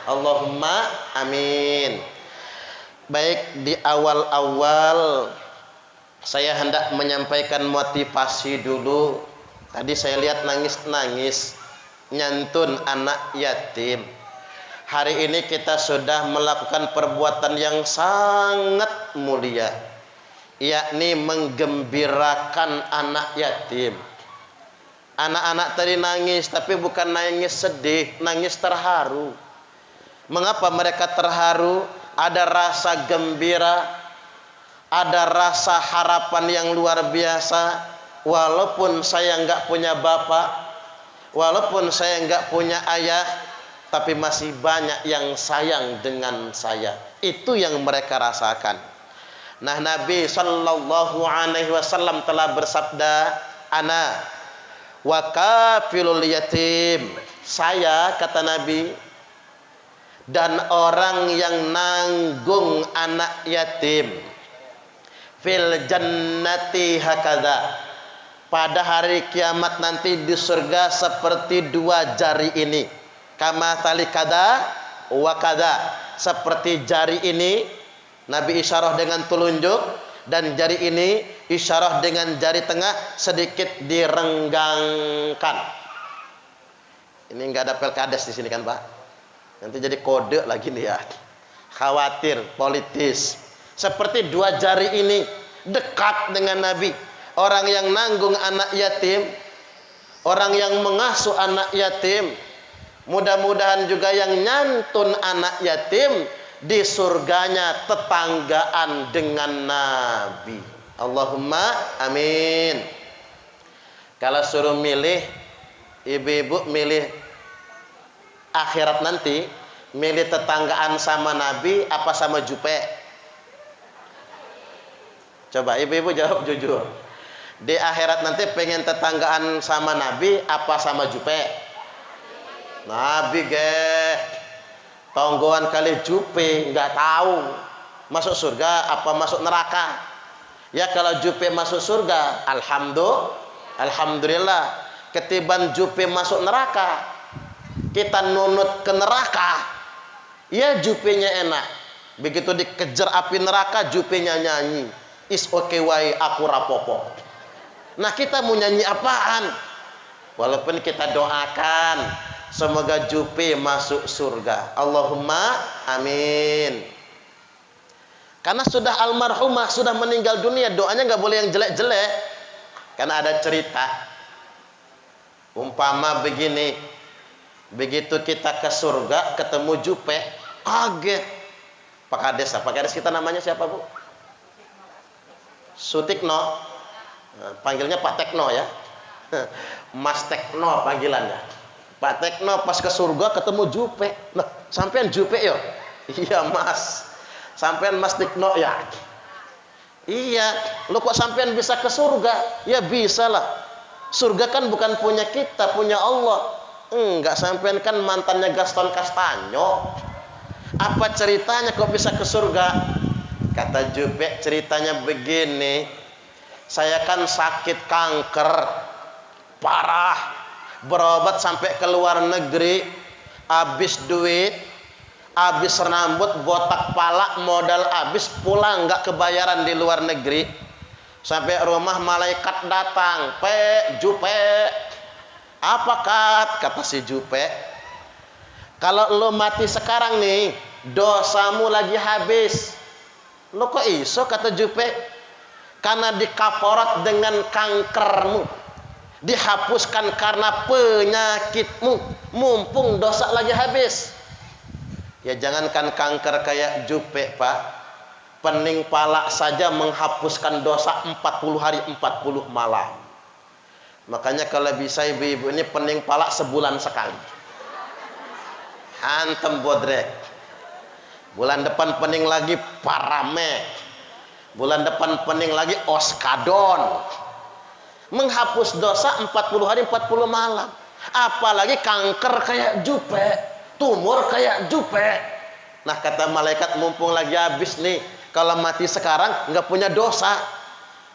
Allahumma amin. Baik, di awal-awal saya hendak menyampaikan motivasi dulu. Tadi saya lihat nangis-nangis nyantun anak yatim. Hari ini kita sudah melakukan perbuatan yang sangat mulia, yakni menggembirakan anak yatim. Anak-anak tadi nangis, tapi bukan nangis sedih, nangis terharu. Mengapa mereka terharu? Ada rasa gembira, ada rasa harapan yang luar biasa. Walaupun saya enggak punya bapak, walaupun saya enggak punya ayah, tapi masih banyak yang sayang dengan saya. Itu yang mereka rasakan. Nah, Nabi sallallahu alaihi wasallam telah bersabda, ana wa kafilul yatim. Saya, kata Nabi, dan orang yang nanggung anak yatim, fil jannati hakadha, pada hari kiamat nanti di surga seperti dua jari ini. Kama tali kada wa kada, seperti jari ini Nabi isyarah dengan telunjuk, dan jari ini isyarah dengan jari tengah sedikit direnggangkan. Ini enggak ada pelkades di sini kan, Pak? Nanti jadi kode lagi nih ya. Khawatir politis. Seperti dua jari ini dekat dengan Nabi. Orang yang nanggung anak yatim, orang yang mengasuh anak yatim, mudah-mudahan juga yang nyantun anak yatim di surganya tetanggaan dengan Nabi. Allahumma amin. Kalau suruh milih, ibu-ibu milih akhirat nanti, milih tetanggaan sama Nabi apa sama Jupe? Coba ibu-ibu jawab jujur. Di akhirat nanti pengen tetanggaan sama Nabi apa sama Jupe? Nabi ge. Tonggoan kali Jupe nggak tahu masuk surga apa masuk neraka. Ya kalau Jupe masuk surga, alhamdulillah. Ketiban Jupe masuk neraka, kita nunut ke neraka, ya Jupenya enak. Begitu dikejar api neraka, Jupenya nyanyi, is okay wai aku rapopo. Nah, kita mau nyanyi apaan? Walaupun kita doakan semoga Jupe masuk surga. Allahumma amin. Karena sudah almarhumah, sudah meninggal dunia, doanya nggak boleh yang jelek-jelek. Karena ada cerita, umpama begini, begitu kita ke surga ketemu Jupe, kaget. Pak Kades kita namanya siapa, Bu? Sutikno. Panggilnya Pak Tekno ya. Mas Tekno panggilannya. Pak Tekno pas ke surga ketemu Jupe. Nah, sampean Jupe yo? Iya, Mas. Sampean Mas Tekno ya? Iya. Lu kok sampean bisa ke surga? Ya bisa lah. Surga kan bukan punya kita, punya Allah. Enggak, sampean kan mantannya Gaston Castanyo. Apa ceritanya kok bisa ke surga? Kata Jupe, ceritanya begini. Saya kan sakit kanker parah, berobat sampai ke luar negeri, habis duit, habis rambut, botak pala, modal habis, pulang nggak kebayaran di luar negeri. Sampai rumah malaikat datang, Jupe. Apa kata si Jupe? Kalau lo mati sekarang nih, dosamu lagi habis. Lo kok iso, kata Jupe? Karena dikafarat dengan kankermu, dihapuskan karena penyakitmu, mumpung dosa lagi habis. Ya jangankan kanker kayak Jupe, Pak, pening pala saja menghapuskan dosa 40 hari 40 malam. Makanya kalau bisa ibu-ibu ini pening pala sebulan sekali. Hantem bodrek. Bulan depan pening lagi Paramek. Bulan depan pening lagi Oskadon. Menghapus dosa 40 hari 40 malam. Apalagi kanker kayak Jupe, tumor kayak Jupe. Nah, kata malaikat, mumpung lagi habis nih, kalau mati sekarang nggak punya dosa.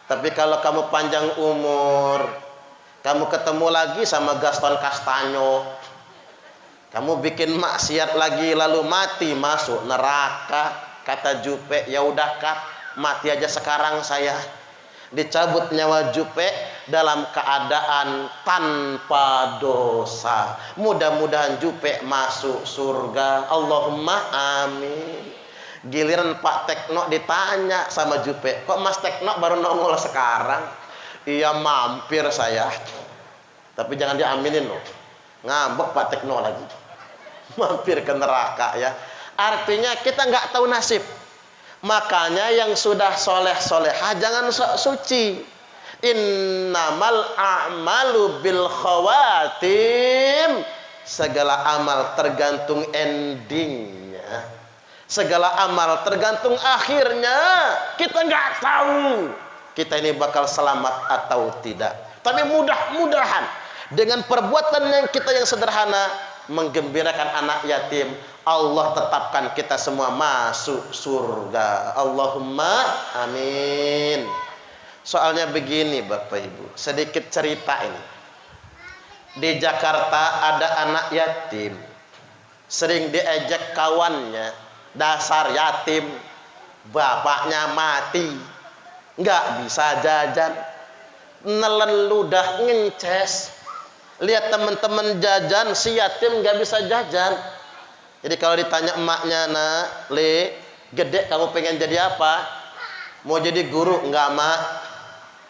Tapi kalau kamu panjang umur, kamu ketemu lagi sama Gaston Castanyo, Kamu bikin maksiat lagi lalu mati masuk neraka. Kata Jupe, ya udah Kak, mati aja sekarang saya. Dicabut nyawa Jupe dalam keadaan tanpa dosa. Mudah-mudahan Jupe masuk surga. Allahumma amin. Giliran Pak Tekno ditanya sama Jupe, kok Mas Tekno baru nongol sekarang? Iya mampir saya. Tapi jangan diaminin loh. Ngambek Pak Tekno lagi. Mampir ke neraka ya. Artinya kita nggak tahu nasib. Makanya yang sudah soleh-solehah jangan sok suci. Innamal a'malu bil khawatim. Segala amal tergantung endingnya. Segala amal tergantung akhirnya. Kita nggak tahu kita ini bakal selamat atau tidak. Tapi mudah-mudahan dengan perbuatan yang kita yang sederhana menggembirakan anak yatim, Allah tetapkan kita semua masuk surga. Allahumma amin. Soalnya begini Bapak Ibu, sedikit cerita ini. Di Jakarta ada anak yatim, sering diejek kawannya, dasar yatim, bapaknya mati, nggak bisa jajan, nelen ludah ngences. Lihat teman-teman jajan, si yatim nggak bisa jajan. Jadi kalau ditanya emaknya, nak, Le, gede kamu pengen jadi apa? Mau jadi guru? Enggak, mak.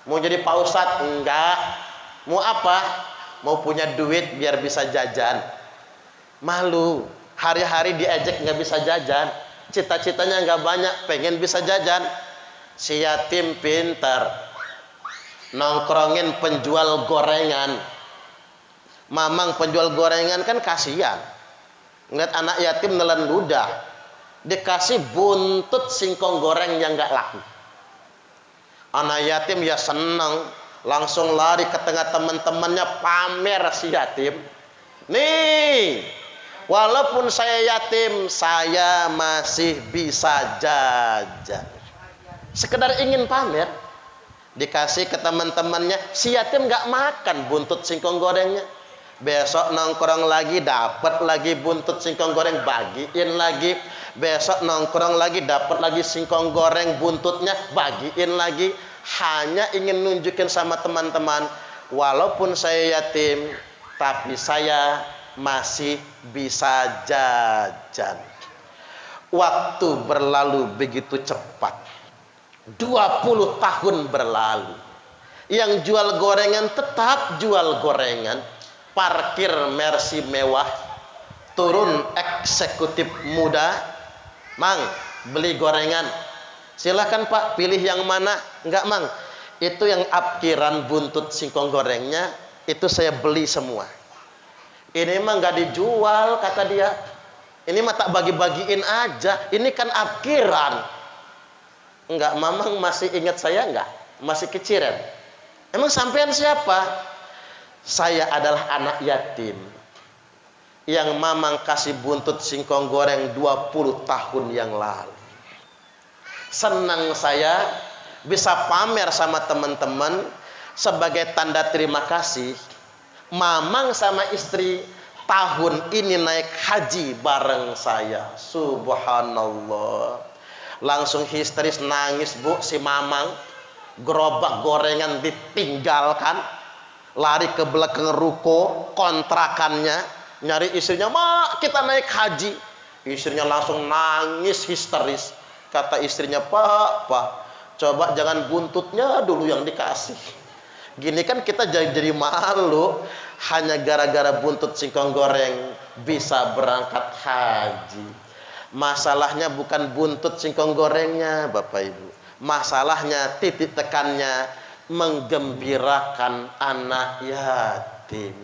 Mau jadi pak ustadz? Enggak. Mau apa? Mau punya duit biar bisa jajan. Malu. Hari-hari diejek nggak bisa jajan. Cita-citanya nggak banyak, pengen bisa jajan. Si yatim pintar. Nongkrongin penjual gorengan. Mamang penjual gorengan kan kasihan. Ngeliat anak yatim nelen ludah, dikasih buntut singkong goreng yang nggak laku. Anak yatim ya seneng, langsung lari ke tengah teman-temannya pamer si yatim. Nih, walaupun saya yatim, saya masih bisa jajan. Sekedar ingin pamer, dikasih ke teman-temannya. Si yatim nggak makan buntut singkong gorengnya. Besok nongkrong lagi, dapat lagi buntut singkong goreng, bagiin lagi. Besok nongkrong lagi, dapat lagi singkong goreng buntutnya, bagiin lagi. Hanya ingin nunjukin sama teman-teman, walaupun saya yatim, tapi saya masih bisa jajan. Waktu berlalu begitu cepat. 20 tahun berlalu. Yang jual gorengan tetap jual gorengan. Parkir Mercy mewah, turun eksekutif muda, Mang, beli gorengan. Silahkan Pak, pilih yang mana? Enggak Mang, itu yang apkiran buntut singkong gorengnya, itu saya beli semua. Ini mah nggak dijual kata dia. Ini mah tak bagi-bagiin aja. Ini kan apkiran. Enggak, Mamang masih ingat saya enggak? Masih keciren. Emang sampean siapa? Saya adalah anak yatim yang Mamang kasih buntut singkong goreng 20 tahun yang lalu. Senang saya bisa pamer sama teman-teman sebagai tanda terima kasih. Mamang sama istri tahun ini naik haji bareng saya. Subhanallah. Langsung histeris nangis Bu si Mamang. Gerobak gorengan ditinggalkan. Lari ke belakang ruko kontrakannya, nyari istrinya, Mak kita naik haji. Istrinya langsung nangis histeris. Kata istrinya, Pak, coba jangan buntutnya dulu yang dikasih. Gini kan kita jadi malu. Hanya gara-gara buntut singkong goreng bisa berangkat haji. Masalahnya bukan buntut singkong gorengnya Bapak Ibu. Masalahnya titik tekannya menggembirakan anak yatim.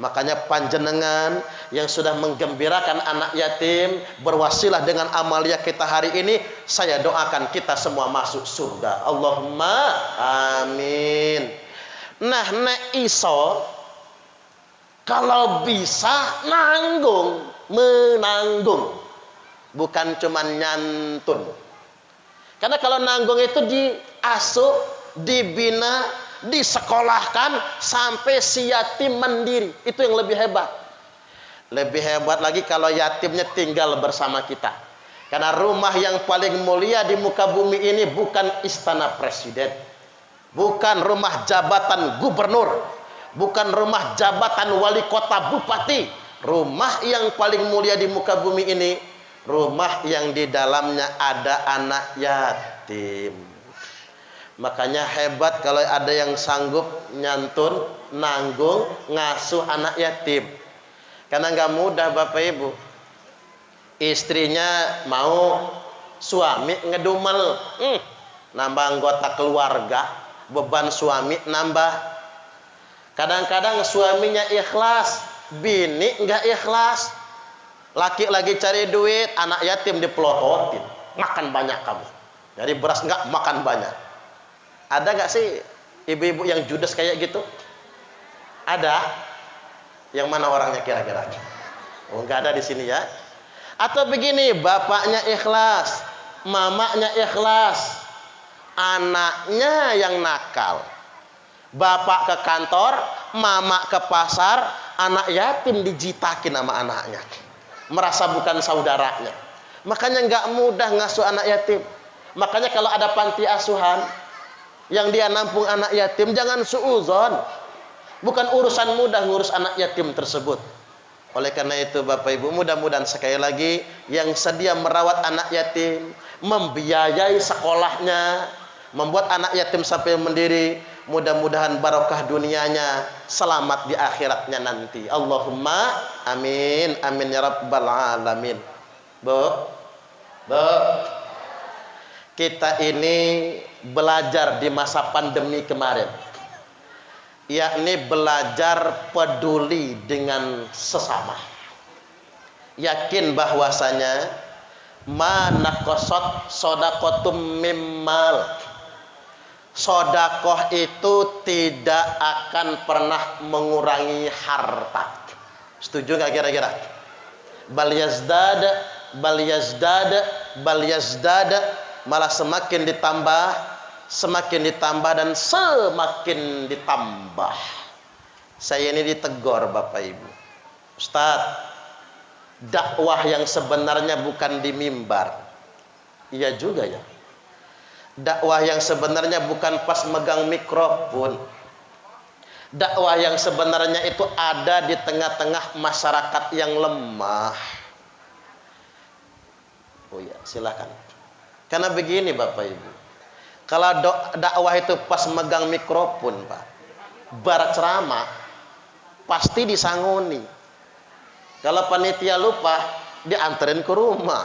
Makanya panjenengan yang sudah menggembirakan anak yatim, berwasilah dengan amalia kita hari ini, saya doakan kita semua masuk surga. Allahumma amin. Nah, nek iso kalau bisa nanggung, menanggung, bukan cuma nyantun. Karena kalau nanggung itu diasuh, dibina, disekolahkan sampai si yatim mandiri. Itu yang lebih hebat. Lebih hebat lagi kalau yatimnya tinggal bersama kita. Karena rumah yang paling mulia di muka bumi ini bukan istana presiden, bukan rumah jabatan gubernur, bukan rumah jabatan wali kota bupati. Rumah yang paling mulia di muka bumi ini, rumah yang di dalamnya ada anak yatim. Makanya hebat kalau ada yang sanggup nyantun, nanggung, ngasuh anak yatim. Karena nggak mudah Bapak Ibu. Istrinya mau, suami ngedumel, nambah anggota keluarga, beban suami nambah. Kadang-kadang suaminya ikhlas, bini nggak ikhlas. Laki lagi cari duit, anak yatim dipelototin, makan banyak kamu. Dari beras nggak, makan banyak. Ada nggak sih ibu-ibu yang judes kayak gitu? Ada. Yang mana orangnya kira-kira? Oh, nggak ada di sini ya. Atau begini, bapaknya ikhlas, mamanya ikhlas, anaknya yang nakal. Bapak ke kantor, mama ke pasar, anak yatim dijitakin sama anaknya. Merasa bukan saudaranya. Makanya nggak mudah ngasuh anak yatim. Makanya kalau ada panti asuhan yang dia nampung anak yatim, jangan suudzon. Bukan urusan mudah ngurus anak yatim tersebut. Oleh karena itu Bapak Ibu, mudah-mudahan sekali lagi yang sedia merawat anak yatim, membiayai sekolahnya, membuat anak yatim sampai mandiri, mudah-mudahan barokah dunianya, selamat di akhiratnya nanti. Allahumma amin, amin ya rabbal alamin. Bu, kita ini belajar di masa pandemi kemarin, yakni belajar peduli dengan sesama. Yakin bahwasanya manaqasat shadaqatum mimmal. Sedekah itu tidak akan pernah mengurangi harta. Setuju nggak kira-kira? Bal yazdad, malah semakin ditambah dan semakin ditambah. Saya ini ditegur Bapak Ibu. Ustaz, dakwah yang sebenarnya bukan di mimbar. Iya juga ya. Dakwah yang sebenarnya bukan pas megang mikrofon. Dakwah yang sebenarnya itu ada di tengah-tengah masyarakat yang lemah. Oh ya, silakan. Karena begini Bapak Ibu. Kalau dakwah itu pas megang mikrofon, Pak, bar ceramah, pasti disangoni. Kalau panitia lupa, dianterin ke rumah.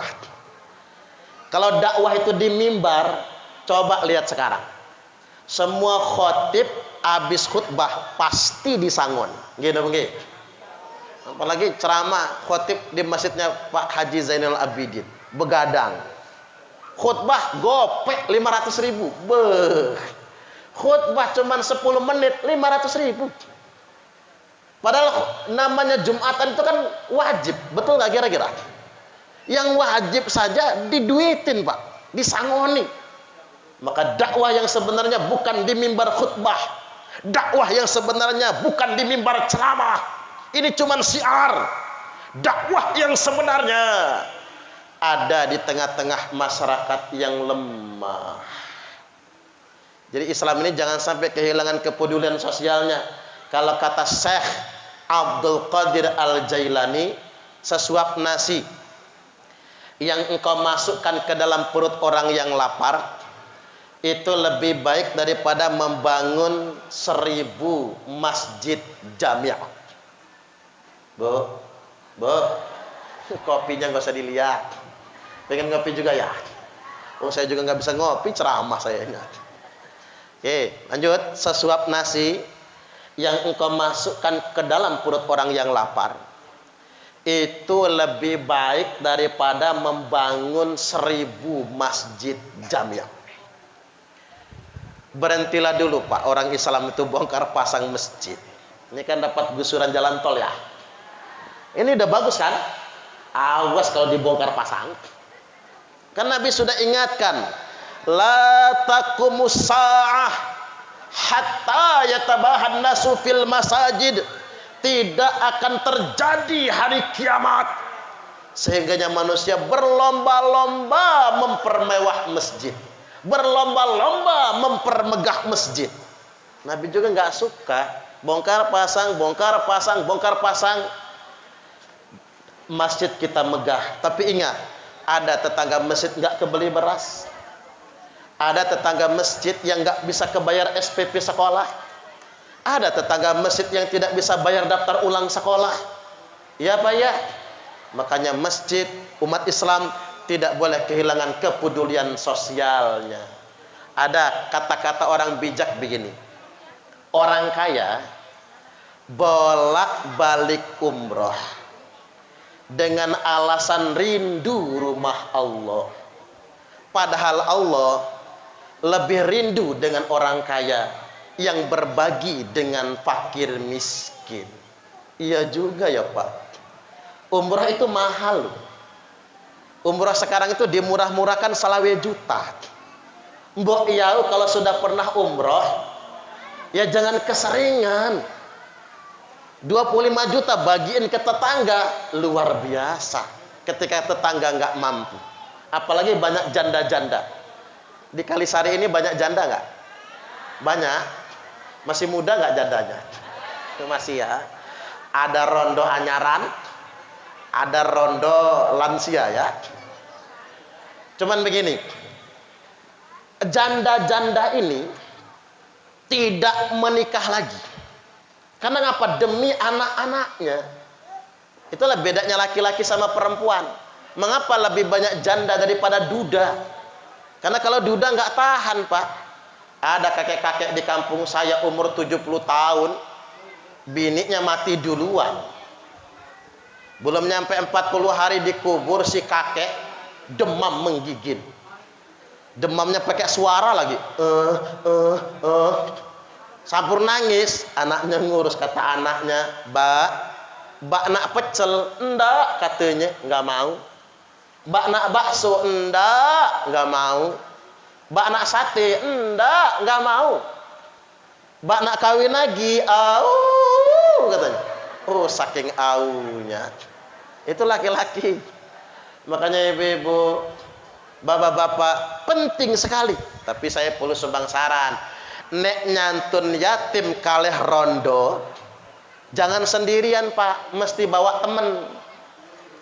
Kalau dakwah itu di mimbar, coba lihat sekarang. Semua khotib habis khutbah pasti disangon. Gitu begitu. Apalagi ceramah khotib di masjidnya Pak Haji Zainal Abidin, begadang. Khutbah gopek 500.000. Khutbah cuman 10 menit 500.000. Padahal namanya Jumatan itu kan wajib, betul nggak kira-kira? Yang wajib saja diduitin Pak, disangoni. Maka dakwah yang sebenarnya bukan di mimbar khutbah, dakwah yang sebenarnya bukan di mimbar ceramah. Ini cuman syiar. Dakwah yang sebenarnya ada di tengah-tengah masyarakat yang lemah. Jadi Islam ini jangan sampai kehilangan kepedulian sosialnya. Kalau kata Syekh Abdul Qadir Al-Jailani, sesuap nasi yang engkau masukkan ke dalam perut orang yang lapar itu lebih baik daripada membangun 1000 masjid jamiah. Bu, kopinya nggak usah dilihat. Pengen ngopi juga ya? Oh, saya juga nggak bisa ngopi, ceramah saya ingat. Oke, lanjut. Sesuap nasi yang engkau masukkan ke dalam perut orang yang lapar itu lebih baik daripada membangun 1000 masjid jamiah. Berhentilah dulu Pak, orang Islam itu bongkar pasang masjid. Ini kan dapat gusuran jalan tol ya. Ini udah bagus kan? Awas kalau dibongkar pasang. Kan Nabi sudah ingatkan, la taqumus sa'ah hatta yatabahan nasu fil masajid. tidak akan terjadi hari kiamat. Sehingganya manusia berlomba-lomba mempermewah masjid, berlomba-lomba mempermegah masjid. Nabi juga nggak suka bongkar pasang, bongkar pasang, bongkar pasang. Masjid kita megah, tapi ingat, ada tetangga masjid nggak kebeli beras, ada tetangga masjid yang nggak bisa kebayar SPP sekolah, ada tetangga masjid yang tidak bisa bayar daftar ulang sekolah. Ya Pak ya. Makanya masjid umat Islam tidak boleh kehilangan kepedulian sosialnya. Ada kata-kata orang bijak begini. Orang kaya bolak-balik umroh dengan alasan rindu rumah Allah. Padahal Allah lebih rindu dengan orang kaya yang berbagi dengan fakir miskin. Iya juga ya Pak. Umrah itu mahal. Umrah sekarang itu dimurah-murahkan salawe juta. Mbok iyau kalau sudah pernah umroh, ya jangan keseringan. 25 juta bagiin ke tetangga, luar biasa. Ketika tetangga nggak mampu. Apalagi banyak janda-janda. Di Kalisari ini banyak janda nggak? Banyak. Masih muda nggak jandanya? Masih ya. Ada rondo anyaran, ada rondo lansia ya. Cuman begini, janda-janda ini tidak menikah lagi. Karena ngapa? Demi anak-anaknya. Itulah bedanya laki-laki sama perempuan. Mengapa lebih banyak janda daripada duda? Karena kalau duda nggak tahan Pak. Ada kakek-kakek di kampung saya umur 70 tahun, bininya mati duluan. Belum nyampe 40 hari dikubur si kakek demam menggigil. Demamnya pakai suara lagi. Sampur nangis. Anaknya ngurus, kata anaknya, Mbak nak pecel, enggak katanya, enggak mau. Mbak nak bakso, enggak mau. Mbak nak sate, enggak mau. Mbak nak kawin lagi, katanya. Oh, saking aunya. Itu laki-laki. Makanya ibu-ibu, bapak-bapak, penting sekali. Tapi saya perlu sumbang saran. Nek nyantun yatim kalih rondo, jangan sendirian Pak, mesti bawa temen.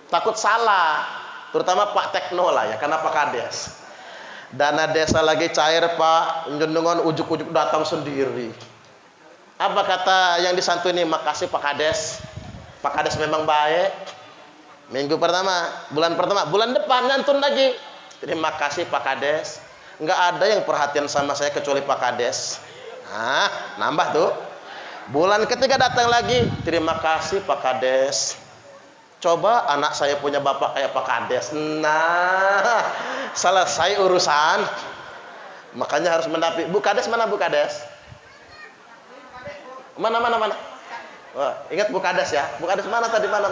Takut salah. Terutama Pak Tekno lah ya, karena Pak Kades. Dana desa lagi cair Pak, jenengan ujuk-ujuk datang sendiri. Apa kata yang disantuni? Makasih Pak Kades. Pak Kades memang baik. Minggu pertama, bulan depan nyantun lagi. Terima kasih Pak Kades. Enggak ada yang perhatian sama saya kecuali Pak Kades. Nah, nambah tuh. Bulan ketiga datang lagi. Terima kasih Pak Kades. Coba anak saya punya bapak kayak Pak Kades. Nah, selesai urusan. Makanya harus mendampingi. Bu Kades mana Bu Kades? Mana? Wah, ingat Bu Kades ya. Bu Kades mana tadi? Mana?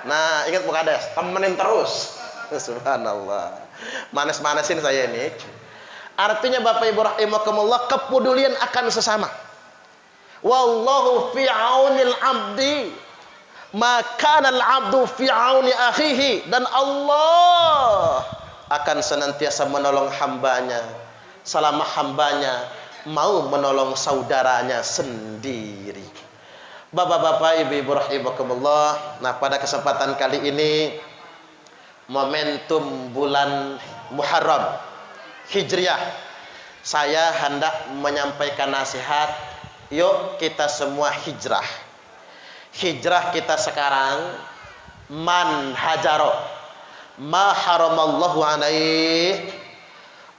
Nah, ingat Bu Kades. Temenin terus. Subhanallah. Manes-manesin saya ini. Artinya Bapak Ibu rahimakumullah, kepedulian akan sesama. Wallahu fi aunil abdi, maka al abdu fi auni akhihi. Dan Allah akan senantiasa menolong hambanya selama hambanya mau menolong saudaranya sendiri. Bapak-bapak, ibu-ibu rahimakumullah. Nah, pada kesempatan kali ini momentum bulan Muharram Hijriah, saya hendak menyampaikan nasihat. Yuk kita semua hijrah. Hijrah kita sekarang, man hajaro ma haramallahu alaih,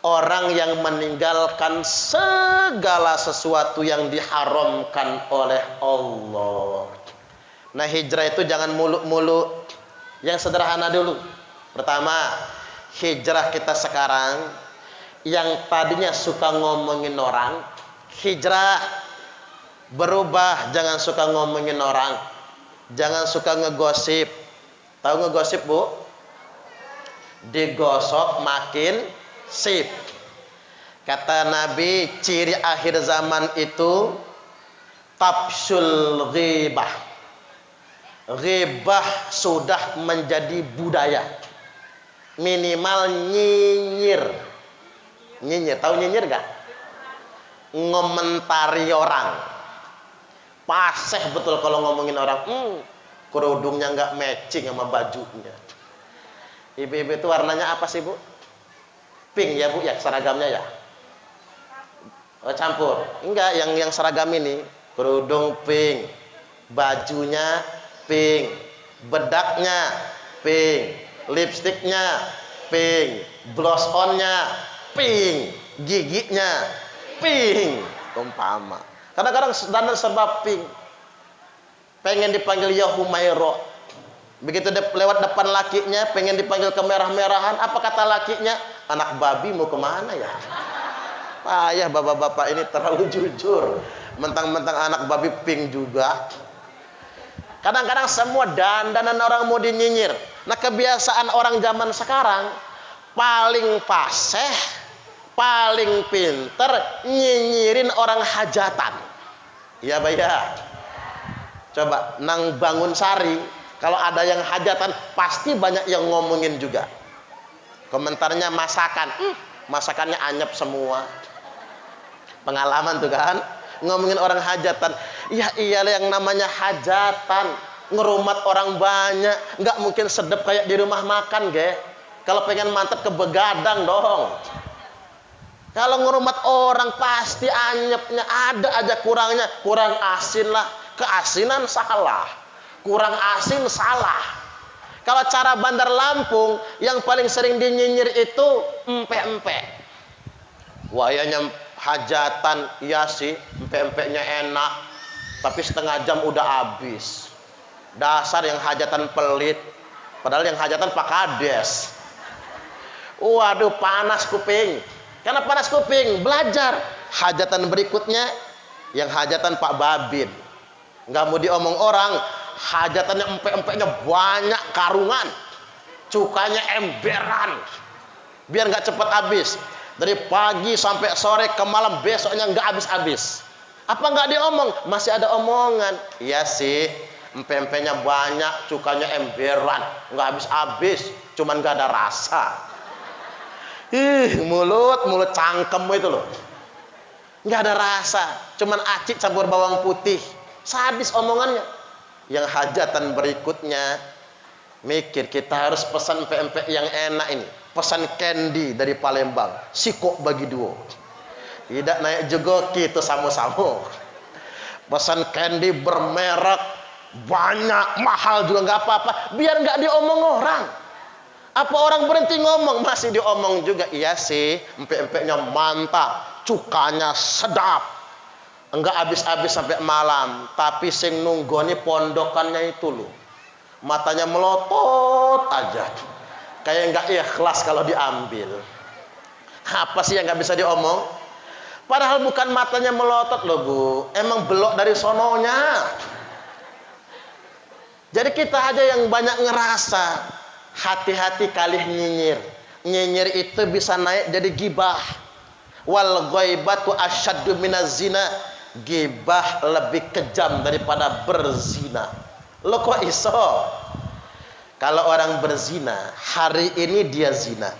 orang yang meninggalkan segala sesuatu yang diharamkan oleh Allah. Nah, hijrah itu jangan muluk-muluk, yang sederhana dulu. Pertama, hijrah kita sekarang, yang tadinya suka ngomongin orang, hijrah, berubah, jangan suka ngomongin orang, jangan suka ngegosip. Tahu ngegosip Bu? Digosok makin sip. Kata Nabi, ciri akhir zaman itu tabsul ghibah, Ghibah sudah menjadi budaya. Minimal nyinyir. Nyinyir, tahu nyinyir gak? Ngomentari orang. Paseh betul kalau ngomongin orang. Kerudungnya nggak matching sama bajunya. Ibu-ibu itu warnanya apa sih, Bu? Pink ya, Bu, ya seragamnya ya. Oh, campur. Enggak, yang seragam ini kerudung pink, bajunya pink, bedaknya pink, lipstiknya pink, blush onnya pink, giginya pink, umpama. Kadang-kadang dandan serba pink. Pengen dipanggil ya Humairo. Begitu lewat depan lakinya, pengen dipanggil kemerah-merahan. Apa kata lakinya? Anak babi mau kemana ya? Ayah bapak-bapak ini terlalu jujur. Mentang-mentang anak babi pink juga. Kadang-kadang semua dandanan orang mau dinyinyir. Nah, kebiasaan orang zaman sekarang paling fasih, paling pinter nyinyirin orang hajatan. Iya, Pak ya. Coba nang Bangun Sari, kalau ada yang hajatan pasti banyak yang ngomongin juga. Komentarnya masakan, masakannya anyep semua. Pengalaman tuh kan, ngomongin orang hajatan. Ya iyalah yang namanya hajatan, ngerumat orang banyak, nggak mungkin sedep kayak di rumah makan, ge. Kalau pengen mantep ke begadang dong. Kalau ngerumat orang pasti anyepnya ada aja kurangnya, kurang asin lah, keasinan salah, kurang asin salah. Kalau cara Bandar Lampung yang paling sering dinyinyir itu empek-empek. Wayanya hajatan, iya sih, empek-empeknya enak, tapi setengah jam udah habis. Dasar yang hajatan pelit, padahal yang hajatan Pak Kades. Waduh, panas kuping. Karena panas kuping, belajar. Hajatan berikutnya yang hajatan Pak Babin. Nggak mau diomong orang, hajatannya empek-empeknya banyak karungan, cukanya emberan, biar nggak cepat habis. Dari pagi sampai sore ke malam besoknya nggak habis-habis. Apa nggak diomong? Masih ada omongan. Iya sih, empek-empeknya banyak, cukanya emberan, nggak habis-habis, cuman nggak ada rasa. Mulut cangkem itu loh, nggak ada rasa, cuman acik campur bawang putih. Sadis omongannya. Yang hajatan berikutnya mikir kita harus pesan pempek yang enak ini, pesan candy dari Palembang, sikok bagi dua. Tidak naik jogoki itu sama-sama. Pesan candy bermerek banyak, mahal juga nggak apa-apa, biar nggak diomong orang. Apa orang berhenti ngomong masih diomong juga. Iya sih, empek-empeknya mantap, cukanya sedap, enggak habis-habis sampai malam. Tapi sing nunggoni pondokannya itu loh, matanya melotot aja, kayak enggak ikhlas kalau diambil. Apa sih yang nggak bisa diomong? Padahal bukan matanya melotot loh, Bu, emang belok dari sononya. Jadi kita aja yang banyak ngerasa. Hati-hati kali nyinyir. Nyinyir itu bisa naik jadi gibah. Wal ghaibatu asyaddu minaz zina. Gibah lebih kejam daripada berzina. Lo kok iso? Kalau orang berzina, hari ini dia zina,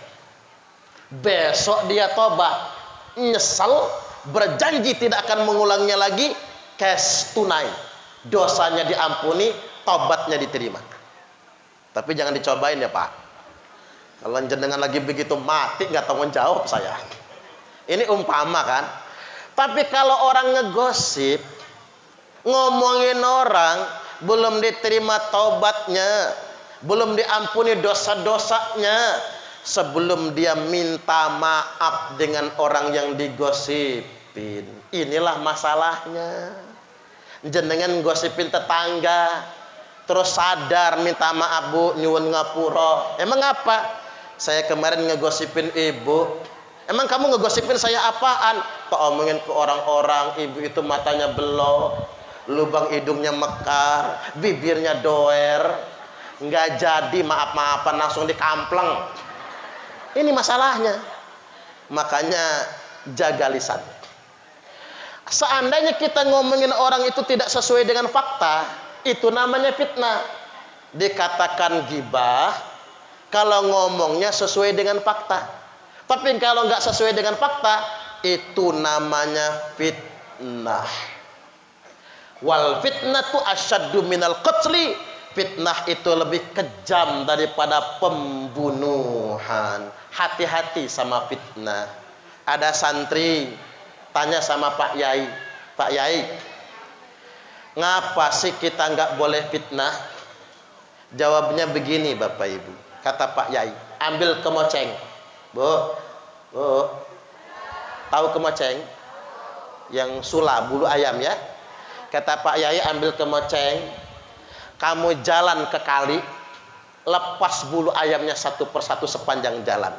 besok dia tobat, nyesal, berjanji tidak akan mengulangnya lagi, cash tunai, dosanya diampuni, tobatnya diterima. Tapi jangan dicobain ya Pak. Kalau jenengan lagi begitu mati nggak tanggung jawab saya. Ini umpama kan. Tapi kalau orang ngegosip, ngomongin orang, belum diterima taubatnya, belum diampuni dosa-dosanya, sebelum dia minta maaf dengan orang yang digosipin. Inilah masalahnya. Jenengan gosipin tetangga, terus sadar minta maaf, Bu, nyuwun ngapura. Emang apa? Saya kemarin ngegosipin ibu. Emang kamu ngegosipin saya apaan? Kok omongin ke orang-orang, ibu itu matanya belok, lubang hidungnya mekar, bibirnya doer, nggak jadi maaf-maafan, langsung dikampleng. Ini masalahnya. Makanya jaga lisan. Seandainya kita ngomongin orang itu tidak sesuai dengan fakta, itu namanya fitnah. dikatakan gibah kalau ngomongnya sesuai dengan fakta. Tapi kalau nggak sesuai dengan fakta, itu namanya fitnah. Wal fitnatu asyaddu minal qatli. Fitnah itu lebih kejam daripada pembunuhan. Hati-hati sama fitnah. Ada santri tanya sama Pak Yai, Pak Yai, ngapa sih kita nggak boleh fitnah? Jawabnya begini Bapak Ibu. Kata Pak Yai, ambil kemoceng. Bu, tahu kemoceng? Yang sula bulu ayam ya. Kata Pak Yai, ambil kemoceng, kamu jalan ke kali, lepas bulu ayamnya satu persatu sepanjang jalan.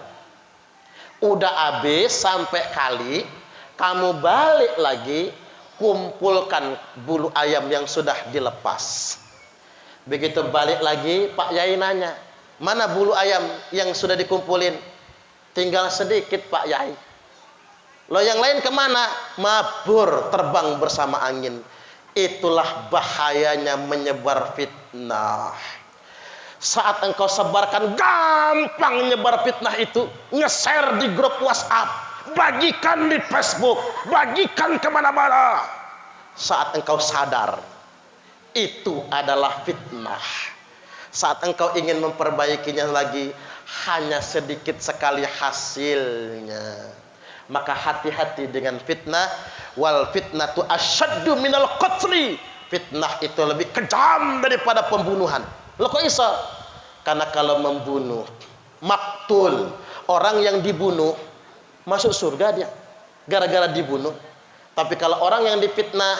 Udah habis sampai kali, kamu balik lagi, kumpulkan bulu ayam yang sudah dilepas. Begitu balik lagi, Pak Yai nanya, mana bulu ayam yang sudah dikumpulin? Tinggal sedikit Pak Yai. Loh yang lain kemana? Mabur, terbang bersama angin. Itulah bahayanya menyebar fitnah. Saat engkau sebarkan, gampang nyebar fitnah itu. Nge-share di grup WhatsApp, bagikan di Facebook, bagikan kemana-mana. Saat engkau sadar, itu adalah fitnah. Saat engkau ingin memperbaikinya lagi, hanya sedikit sekali hasilnya. Maka hati-hati dengan fitnah. Wal fitnatu asyaddu minal qatli. Fitnah itu lebih kejam daripada pembunuhan. Loh kok bisa? Karena kalau membunuh, maktul, orang yang dibunuh masuk surga dia gara-gara dibunuh. Tapi kalau orang yang difitnah,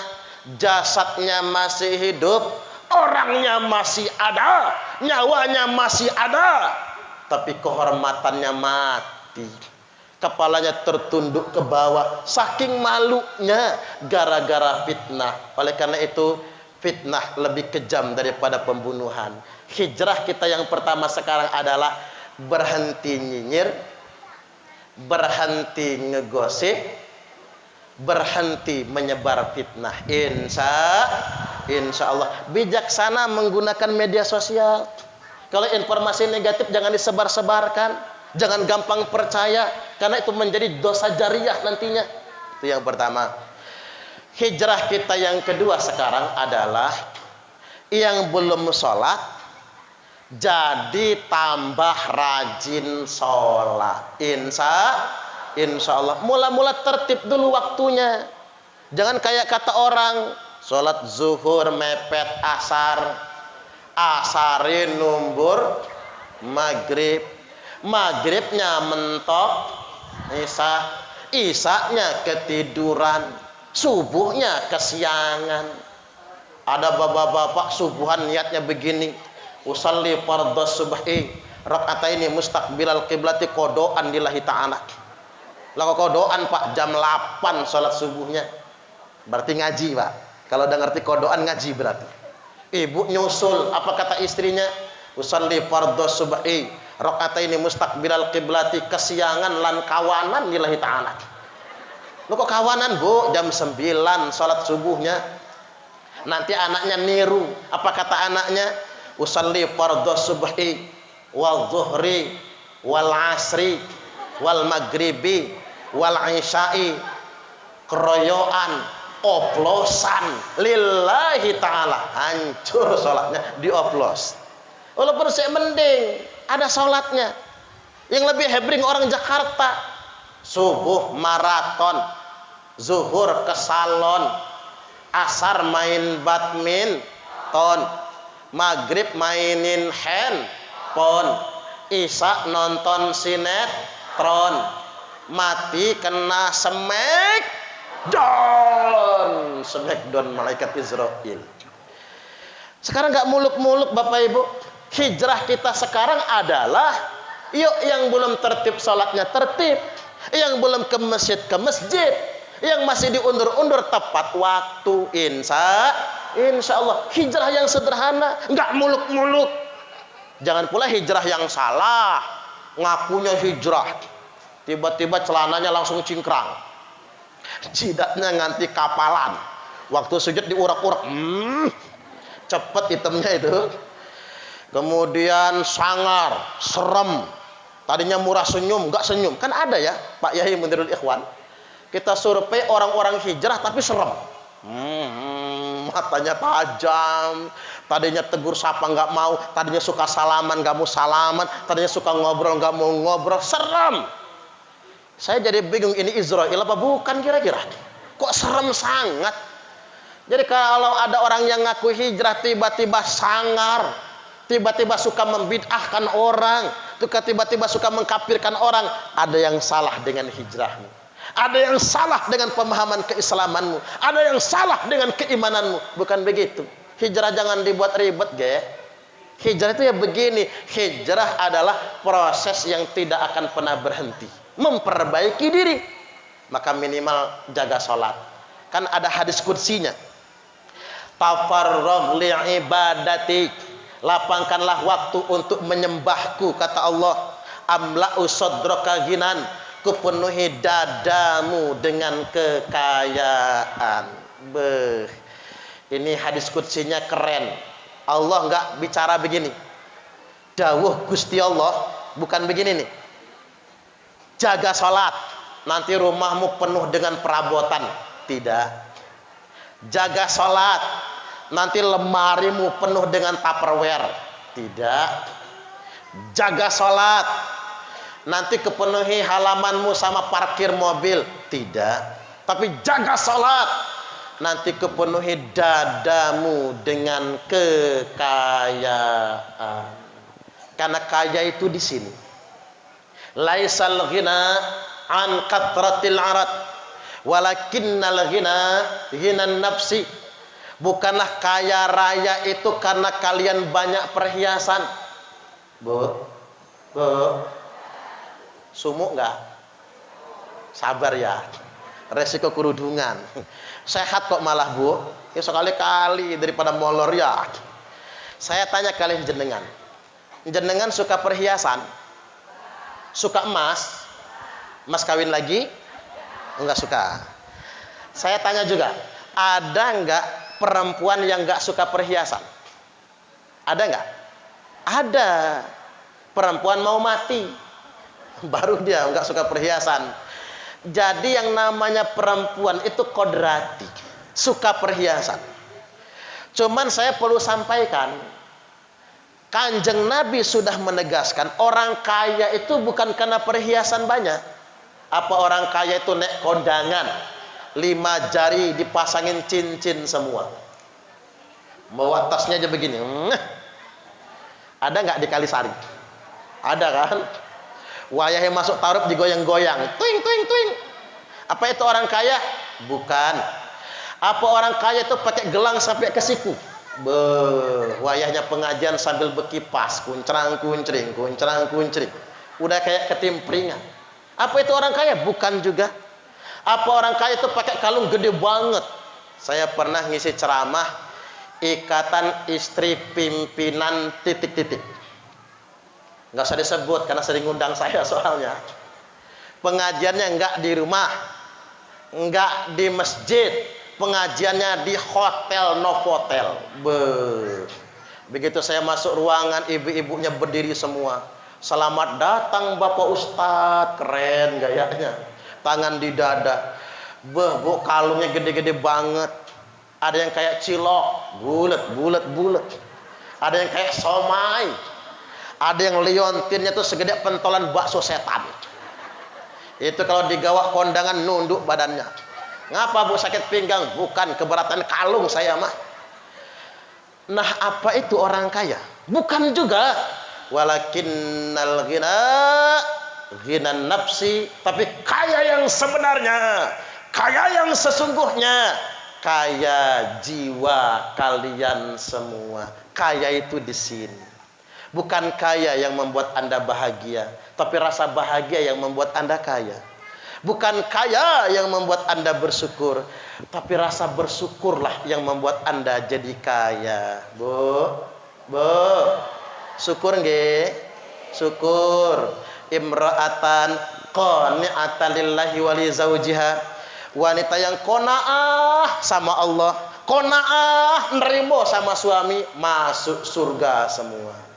jasadnya masih hidup, orangnya masih ada, nyawanya masih ada, tapi kehormatannya mati. Kepalanya tertunduk ke bawah saking malunya gara-gara fitnah. Oleh karena itu fitnah lebih kejam daripada pembunuhan. Hijrah kita yang pertama sekarang adalah berhenti nyinyir, berhenti ngegosip, berhenti menyebar fitnah. Insya Allah bijaksana menggunakan media sosial. Kalau informasi negatif jangan disebar-sebarkan. Jangan gampang percaya, karena itu menjadi dosa jariah nantinya. Itu yang pertama. Hijrah kita yang kedua sekarang adalah yang belum sholat, jadi tambah rajin sholat. Insya Allah. Mula-mula tertib dulu waktunya. Jangan kayak kata orang, sholat zuhur mepet asar, asarin numbur maghrib, maghribnya mentok isya, isyanya ketiduran, subuhnya kesiangan. Ada bapak-bapak subuhan niatnya begini, usalli fardhu subhi raka'ataini mustaqbilal qiblati kodoan lillahi ta'ala. Lah kodoan Pak jam 8 salat subuhnya. Berarti ngaji Pak. Kalau udah ngerti kodoan ngaji berarti. Ibu nyusul, apa kata istrinya? Usalli fardhu subhi raka'ataini mustaqbilal qiblati, kesiangan lan kawanan lillahi ta'ala. Lu kok kawanan Bu? Jam 9 salat subuhnya. Nanti anaknya niru. Apa kata anaknya? Usalli fardhu subhi wal zuhri wal asri wal maghribi wal isya'i, keroyokan, oplosan lillahi ta'ala. Hancur salatnya, dioplos. Walaupun saya mending ada salatnya. Yang lebih hebring orang Jakarta, subuh maraton, zuhur ke salon, asar main badminton, maghrib mainin handphone, isya nonton sinetron, mati kena smackdown malaikat Israel. Sekarang nggak muluk-muluk Bapak Ibu. Hijrah kita sekarang adalah, yuk yang belum tertib sholatnya tertib, yang belum ke masjid, yang masih diundur-undur tepat waktu. Insya Allah hijrah yang sederhana, nggak muluk-muluk. Jangan pula hijrah yang salah, ngakunya hijrah, tiba-tiba celananya langsung cingkrang, jidatnya nganti kapalan, waktu sujud diurak-urak, cepet hitamnya itu. Kemudian sangar, serem. Tadinya murah senyum, enggak senyum. Kan ada ya, Pak Yahya Munirul Ikhwan. Kita survei orang-orang hijrah tapi serem. Matanya tajam. Tadinya tegur sapa enggak mau, tadinya suka salaman enggak mau salaman, tadinya suka ngobrol enggak mau ngobrol, serem. Saya jadi bingung, ini Israel apa bukan kira-kira? Kok serem sangat? Jadi kalau ada orang yang ngaku hijrah tiba-tiba sangar, tiba-tiba suka membid'ahkan orang, tiba-tiba suka mengkafirkan orang, ada yang salah dengan hijrahmu. Ada yang salah dengan pemahaman keislamanmu, ada yang salah dengan keimananmu. Bukan begitu. Hijrah jangan dibuat ribet, ge. Hijrah itu ya begini, hijrah adalah proses yang tidak akan pernah berhenti, memperbaiki diri. Maka minimal jaga sholat. Kan ada hadis qudsinya, tafarragh li'ibadatik, lapangkanlah waktu untuk menyembahku, kata Allah. Amla'u sadraka ghinan, kupenuhi dadamu dengan kekayaan. Ini hadis qudsinya keren. Allah enggak bicara begini. Dawuh Gusti Allah bukan begini nih. Jaga sholat, nanti rumahmu penuh dengan perabotan. Tidak. Jaga sholat, nanti lemarimu penuh dengan tupperware. Tidak. Jaga sholat, nanti kepenuhi halamanmu sama parkir mobil. Tidak. Tapi jaga sholat, nanti kepenuhi dadamu dengan kekayaan. Karena kaya itu di sini. Laisal ghina an kathratil arad, walakinnal ghina ghinan nafsi. Bukanlah kaya raya itu karena kalian banyak perhiasan. Bu, sumuk enggak? Sabar ya. Resiko kerudungan. Sehat kok malah, Bu. Ya sekali-kali daripada molor ya. Saya tanya kalian jenengan. Jenengan suka perhiasan? Suka emas? Emas kawin lagi? Enggak suka. Saya tanya juga, ada enggak perempuan yang enggak suka perhiasan? Ada enggak? Ada. Perempuan mau mati, baru dia enggak suka perhiasan. Jadi yang namanya perempuan itu kodrati, suka perhiasan. Cuman saya perlu sampaikan, Kanjeng Nabi sudah menegaskan, orang kaya itu bukan karena perhiasan banyak. Apa orang kaya itu nek kondangan, 5 jari dipasangin cincin semua, bawa tasnya aja begini. Ada nggak di Kalisari? Ada kan? Wayahnya masuk tarup digoyang-goyang, tuing tuing tuing. Apa itu orang kaya? Bukan. Apa orang kaya itu pakai gelang sampai ke siku? Wayahnya pengajian sambil berkipas, kuncrang kuncring, kuncrang kuncring. Udah kayak ketimpringan. Apa itu orang kaya? Bukan juga. Apa orang kaya itu pakai kalung gede banget? Saya pernah ngisi ceramah ikatan istri pimpinan titik-titik. Nggak usah disebut karena sering ngundang saya soalnya. Pengajiannya nggak di rumah, nggak di masjid, pengajiannya di hotel Novotel. Begitu saya masuk ruangan, ibu-ibunya berdiri semua. Selamat datang Bapak Ustadz, keren gayanya. Tangan di dada. Bu, kalungnya gede-gede banget. Ada yang kayak cilok, bulet. Ada yang kayak somai. Ada yang liontinnya tuh segede pentolan bakso setan. Itu kalau digawak kondangan nunduk badannya. Ngapa Bu sakit pinggang? Bukan, keberatan kalung saya mah. Nah, apa itu orang kaya? Bukan juga. Walakinnal ghina ghinan nafsi. Tapi kaya yang sebenarnya, kaya yang sesungguhnya, kaya jiwa kalian semua. Kaya itu di sini. Bukan kaya yang membuat Anda bahagia, tapi rasa bahagia yang membuat Anda kaya. Bukan kaya yang membuat Anda bersyukur, tapi rasa bersyukurlah yang membuat Anda jadi kaya. Bu, syukur nggih? Syukur. Imra'atan qani'atan lillahi wa li zawjiha. Wanita yang qanaah sama Allah, qanaah nerimo sama suami, masuk surga semua.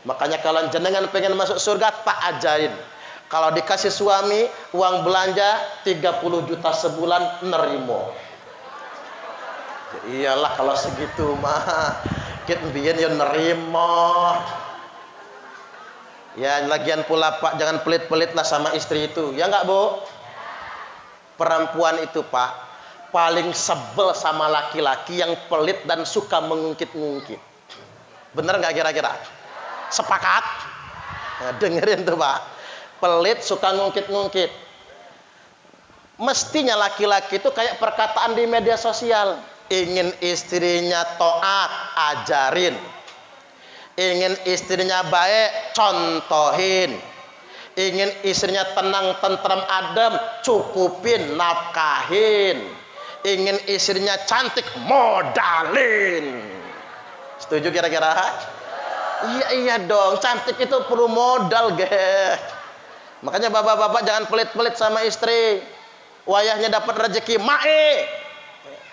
Makanya kalau jenengan pengen masuk surga, tak ajarin. Kalau dikasih suami uang belanja 30 juta sebulan, nerimo. Iyalah kalau segitu mah kit mbiyen yo nerimo. Ya lagian pula Pak, jangan pelit-pelit lah sama istri itu. Ya enggak, Bu? Perempuan itu Pak paling sebel sama laki-laki yang pelit dan suka mengungkit-ungkit. Bener nggak kira-kira? Sepakat? Nah, dengerin tuh Pak. Pelit suka ngungkit-ngungkit. Mestinya laki-laki itu kayak perkataan di media sosial. Ingin istrinya taat, ajarin. Ingin istrinya baik, contohin. Ingin istrinya tenang, tentram, adem, cukupin, nafkahin. Ingin istrinya cantik, modalin. Setuju kira-kira? Iya dong, cantik itu perlu modal, geh. Makanya bapak-bapak jangan pelit-pelit sama istri. Wayahnya dapat rezeki, mae.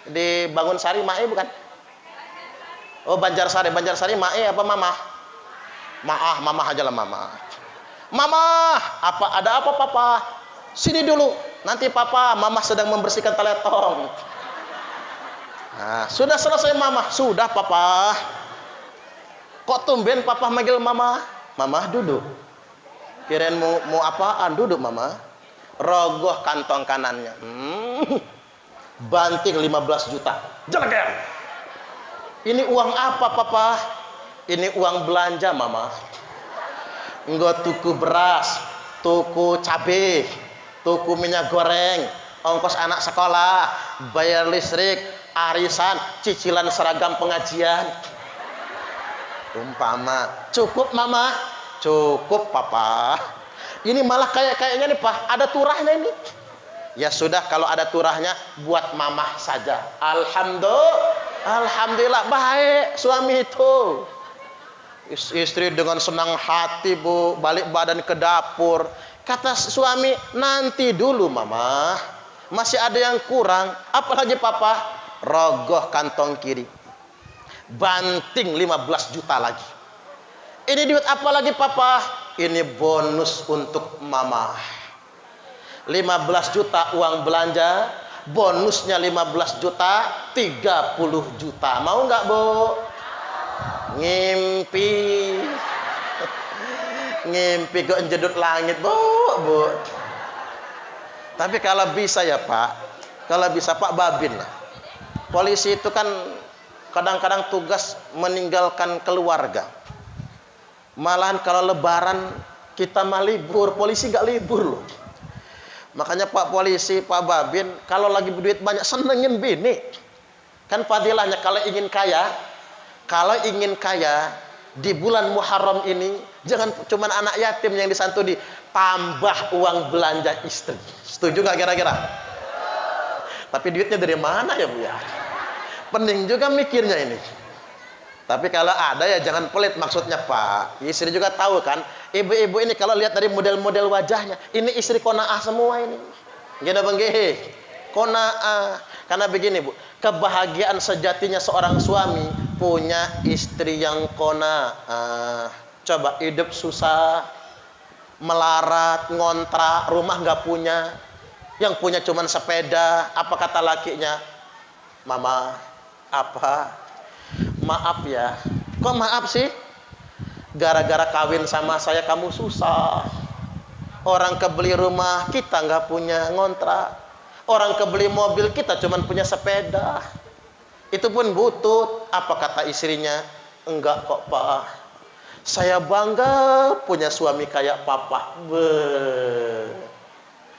Di Bangun Sari mae bukan? Oh, Banjarsari mae apa mamah? Mamah aja lah mamah. Mama, ada apa papa? Sini dulu, nanti papa, mama sedang membersihkan teletong. Nah, sudah selesai mama, sudah papa. Kok tumben papa manggil mama? Mama duduk. Kirain mau apaan? Duduk mama. Rogoh kantong kanannya. Banting 15 juta. Jeleger. Ini uang apa papa? Ini uang belanja mama. Enggak tuku beras, tuku cabai, tuku minyak goreng, ongkos anak sekolah, bayar listrik, arisan, cicilan seragam pengajian. Umpama, cukup mama, cukup papa. Ini malah kayaknya nih Pak, ada turahnya ini. Ya sudah, kalau ada turahnya buat mamah saja. Alhamdulillah baik suami itu. Istri dengan senang hati Bu balik badan ke dapur. Kata suami, nanti dulu mama, masih ada yang kurang. Apalagi papa? Rogoh kantong kiri, banting 15 juta lagi. Ini duit apa lagi papa? Ini bonus untuk mama. 15 juta uang belanja, bonusnya 15 juta, 30 juta. Mau nggak Bu? Ngimpi kok jedut langit bu. Tapi kalau bisa ya Pak, Pak Babin lah. Polisi itu kan kadang-kadang tugas meninggalkan keluarga. Malahan kalau lebaran kita mah libur, polisi gak libur loh. Makanya Pak Polisi, Pak Babin, kalau lagi berduit banyak senengin bini. Kan fadilahnya kalau ingin kaya di bulan Muharram ini, jangan cuma anak yatim yang disantuni, tambah uang belanja istri. Setuju nggak kira-kira? Tapi duitnya dari mana ya Bu ya? Pening juga mikirnya ini. Tapi kalau ada ya jangan pelit, maksudnya Pak. Istri juga tahu kan, ibu-ibu ini kalau lihat dari model-model wajahnya, ini istri qanaah semua ini. Gini Bang Gehe, qanaah. Karena begini Bu, kebahagiaan sejatinya seorang suami punya istri yang qanaah. Coba hidup susah, melarat, ngontrak, rumah nggak punya, yang punya cuman sepeda. Apa kata lakinya? Mama, apa? Maaf ya. Kok maaf sih? Gara-gara kawin sama saya kamu susah. Orang kebeli rumah kita nggak punya, ngontrak. Orang kebeli mobil kita cuman punya sepeda. Itu pun butut. Apa kata istrinya? Enggak kok Pak, saya bangga punya suami kayak papa.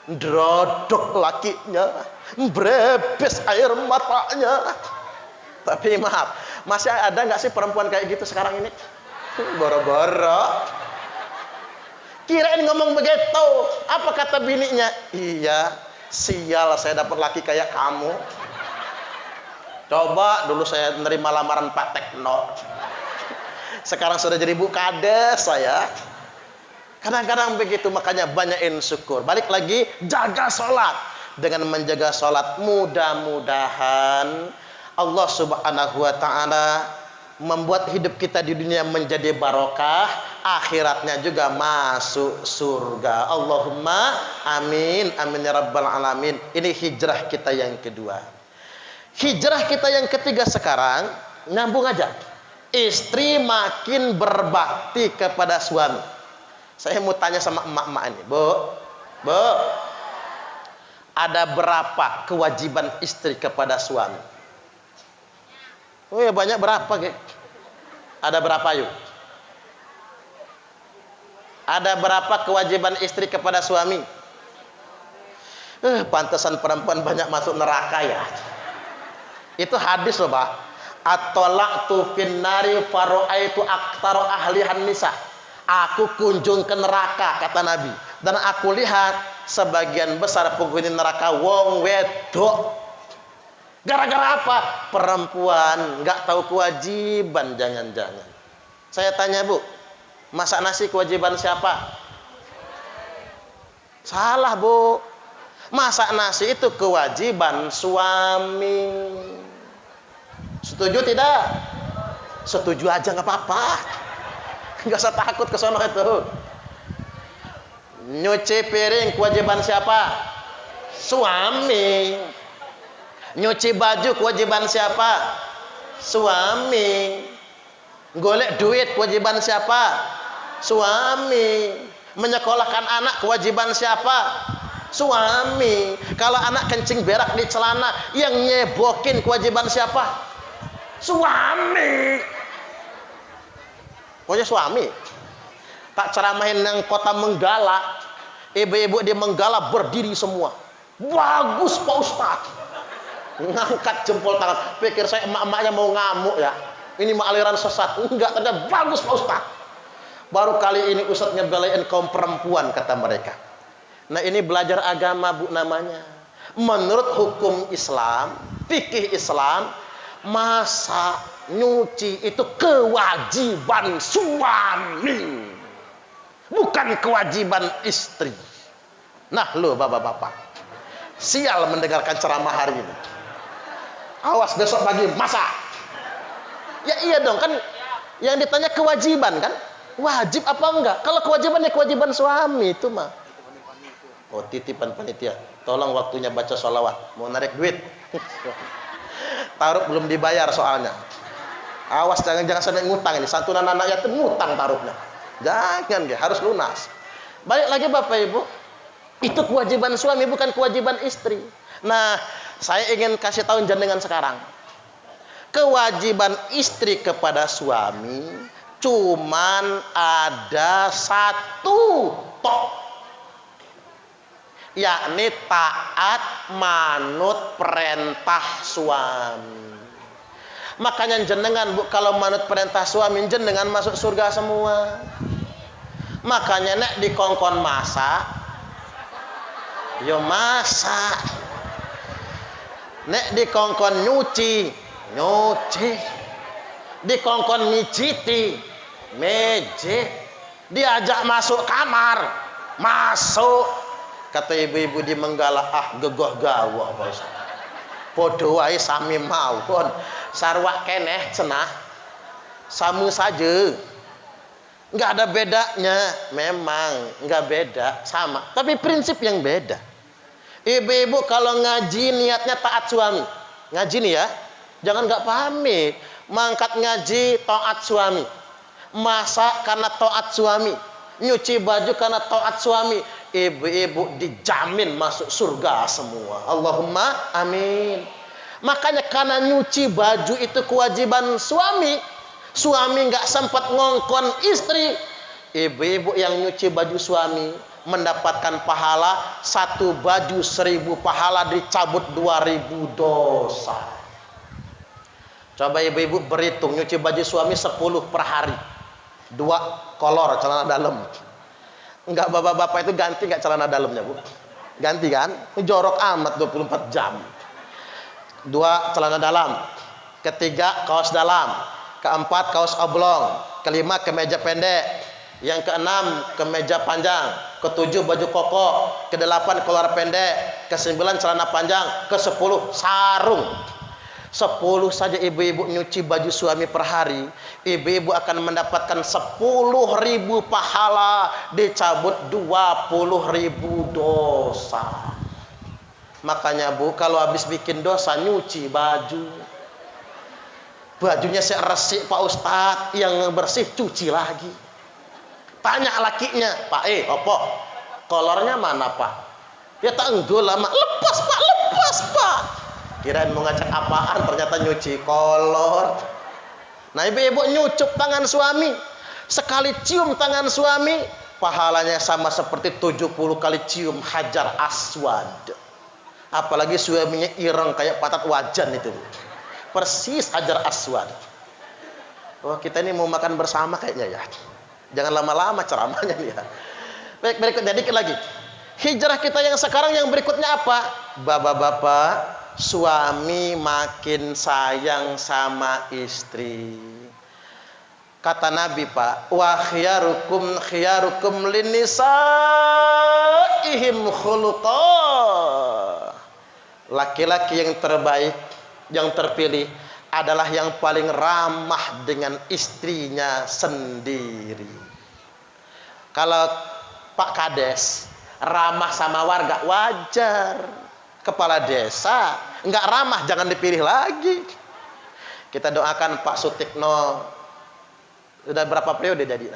Drodok lakinya, brebes air matanya. Tapi maaf, masih ada nggak sih perempuan kayak gitu sekarang ini? Boro-boro. Kirain ngomong begitu. Apa kata bininya? Iya, sial saya dapat laki kayak kamu. Coba dulu saya menerima lamaran Pak Tekno. Sekarang sudah jadi Bu Kades saya. Kadang-kadang begitu, makanya banyakin syukur. Balik lagi, jaga sholat. Dengan menjaga sholat, mudah-mudahan Allah Subhanahu wa ta'ala membuat hidup kita di dunia menjadi barokah, akhiratnya juga masuk surga. Allahumma amin, amin ya rabbal alamin. Ini hijrah kita yang kedua. Hijrah kita yang ketiga sekarang, nyambung aja. Istri makin berbakti kepada suami. Saya mau tanya sama emak-emak ini, Bu, ada berapa kewajiban istri kepada suami? Oh ya, banyak berapa, Ge? Ada berapa yuk? Ada berapa kewajiban istri kepada suami? Pantesan perempuan banyak masuk neraka ya. Itu hadis loh, Pak. At-talaqtu finnari faro'aitu aktsara ahlihan nisa. Aku kunjung ke neraka, kata Nabi, dan aku lihat sebagian besar penghuni neraka wong wedok. Gara-gara apa? Perempuan nggak tahu kewajiban, jangan-jangan. Saya tanya, Bu, masak nasi kewajiban siapa? Salah, Bu. Masak nasi itu kewajiban suami. Setuju tidak? Setuju aja nggak apa-apa. Nggak usah takut ke sono itu. Nyuci piring kewajiban siapa? Suami. Nyuci baju kewajiban siapa? Suami. Golek duit kewajiban siapa? Suami. Menyekolahkan anak kewajiban siapa? Suami. Kalau anak kencing berak di celana, yang nyebokin kewajiban siapa? Suami. Pokoknya suami. Tak ceramahin yang kota Menggala, ibu-ibu di Menggala berdiri semua. Bagus Pak Ustadz. Ngangkat jempol tangan. Pikir saya emak-emaknya mau ngamuk ya. Ini mah aliran sesat. Enggak, ternyata bagus Pak Ustadz. Baru kali ini Ustadz ngebelain kaum perempuan, kata mereka. Nah, ini belajar agama, Bu, namanya. Menurut hukum Islam, fikih Islam, masak, nyuci itu kewajiban suami, bukan kewajiban istri. Nah, lo bapak-bapak, sial mendengarkan ceramah hari ini. Awas besok pagi masak. Ya iya dong, kan yang ditanya kewajiban kan? Wajib apa enggak? Kalau kewajiban ya kewajiban suami itu mah. Oh, titipan panitia. Tolong waktunya baca sholawat. Mau narik duit. Taruh belum dibayar soalnya. Awas jangan sampai ngutang ini. Santunan anak yatim ngutang taruhnya. Jangan, harus lunas. Balik lagi Bapak Ibu. Itu kewajiban suami, bukan kewajiban istri. Nah, saya ingin kasih tahu jenengan sekarang. Kewajiban istri kepada suami cuman ada satu tok, yakni taat manut perintah suami. Makanya jenengan, Bu, kalau manut perintah suami jenengan masuk surga semua. Makanya nek dikongkon masak, yo masak. Nek dikongkon nyuci, nyuci. Dikongkon mijiti, mijit. Diajak masuk kamar, masuk. Kata ibu-ibu di Menggala, gegoh gawah Pak Ustaz. Podo wae sami mawon. Sarwak keneh cenah. Samu saja. Enggak ada bedanya, memang enggak beda, sama. Tapi prinsip yang beda. Ibu-ibu kalau ngaji niatnya taat suami. Ngaji nih ya. Jangan enggak pahami. Mangkat ngaji taat suami. Masak karena taat suami. Nyuci baju karena taat suami. Ibu-ibu dijamin masuk surga semua. Allahumma amin. Makanya karena nyuci baju itu kewajiban suami, suami nggak sempat ngongkon istri, ibu-ibu yang nyuci baju suami mendapatkan pahala 1 baju 1000 pahala, dicabut 2000 dosa. Coba ibu-ibu berhitung nyuci baju suami 10 per hari, 2 kolor celana dalam. Enggak, bapak-bapak itu ganti enggak celana dalamnya, Bu? Ganti kan? Jorok amat 24 jam. 2 celana dalam, ketiga kaos dalam, keempat kaos oblong, kelima kemeja pendek, yang keenam kemeja panjang, ketujuh baju koko, kedelapan kolor pendek, ke-9 celana panjang, ke-10 sarung. 10 saja ibu-ibu nyuci baju suami per hari, ibu-ibu akan mendapatkan 10.000 pahala, dicabut 20.000 dosa. Makanya Bu, kalau habis bikin dosa nyuci baju, bajunya saya resik Pak Ustadz, yang bersih cuci lagi. Tanya lakinya, Pak opo kolornya mana Pak? Ya tak enggol lama, lepas Pak. Kirain mau ngajak apaan, ternyata nyuci kolor. Nah ibu-ibu nyucup tangan suami, sekali cium tangan suami, pahalanya sama seperti 70 kali cium hajar aswad. Apalagi suaminya ireng kayak patat wajan itu, persis hajar aswad. Wah kita ini mau makan bersama kayaknya ya. Jangan lama-lama ceramahnya nih ya. Baik, berikutnya dikit lagi. Hijrah kita yang sekarang yang berikutnya apa? Bapak-bapak, suami makin sayang sama istri. Kata Nabi Pak, wa khiyarukum linisaihim khuluqa. Laki-laki yang terbaik, yang terpilih adalah yang paling ramah dengan istrinya sendiri. Kalau Pak Kades ramah sama warga wajar. Kepala desa nggak ramah jangan dipilih lagi. Kita doakan Pak Sutikno, sudah berapa periode jadi?